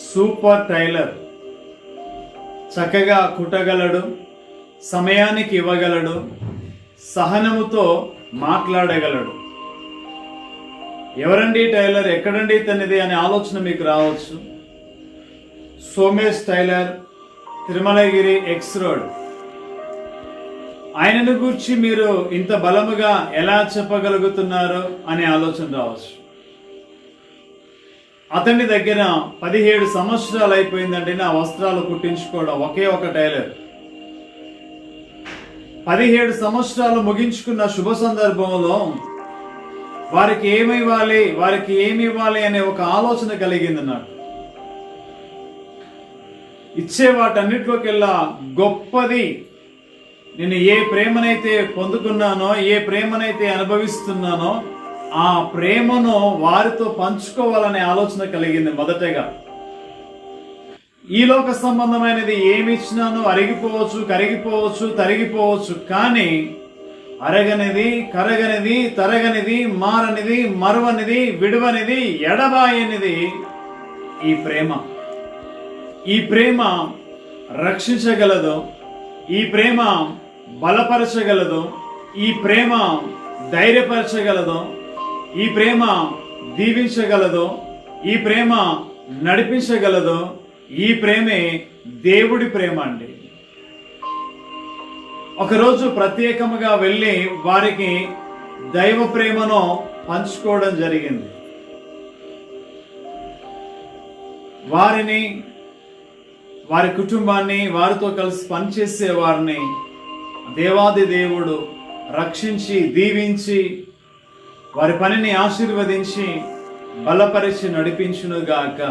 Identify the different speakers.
Speaker 1: Super tailor. చక్కగా కుట్టగలడు, సమయానికి ఇవ్వగలడు, సహనముతో మాట్లాడగలడు. ఎవరండి టైలర్, ఎక్కడండి తనది అనే ఆలోచన మీకు రావచ్చు. Somesh tailor, Tirumalagiri X road. ఆయనను గూర్చి మీరు ఇంత బలముగా ఎలా చెప్పగలుగుతున్నారో అనే ఆలోచన రావచ్చు. అతని దగ్గర 17 సంవత్సరాలు అయిపోయిందంటే నా వస్త్రాలు కుట్టించుకోవడం. ఒకే ఒక టైలర్ 17 సంవత్సరాలు ముగించుకున్న శుభ సందర్భంలో వారికి ఏమి ఇవ్వాలి అనే ఒక ఆలోచన కలిగింది నాకు. ఇచ్చే వాటన్నిటిలోకెల్లా గొప్పది, నేను ఏ ప్రేమనైతే పొందుకున్నానో, ఏ ప్రేమనైతే అనుభవిస్తున్నానో ఆ ప్రేమను వారితో పంచుకోవాలనే ఆలోచన కలిగింది. మొదటగా ఈ లోక సంబంధమైనది ఏమి ఇచ్చినానో అరిగిపోవచ్చు, కరిగిపోవచ్చు, తరిగిపోవచ్చు, కానీ అరగనిది, కరగనిది, తరగనిది, మారనిది, మరువనిది, విడువనిది, ఎడబాయనిది ఈ ప్రేమ. ఈ ప్రేమ రక్షించగలదు, ఈ ప్రేమ బలపరచగలదు, ఈ ప్రేమ ధైర్యపరచగలదు, ఈ ప్రేమ దీవించగలదు, ఈ ప్రేమ నడిపించగలదు. ఈ ప్రేమే దేవుడి ప్రేమ అండి. ఒకరోజు ప్రత్యేకముగా వెళ్ళి వారికి దైవ ప్రేమను పంచుకోవడం జరిగింది. వారిని, వారి కుటుంబాన్ని, వారితో కలిసి పనిచేసే వారిని దేవాది దేవుడు రక్షించి, దీవించి, వారి పనిని ఆశీర్వదించి, బలపరిచి నడిపించునుగాక.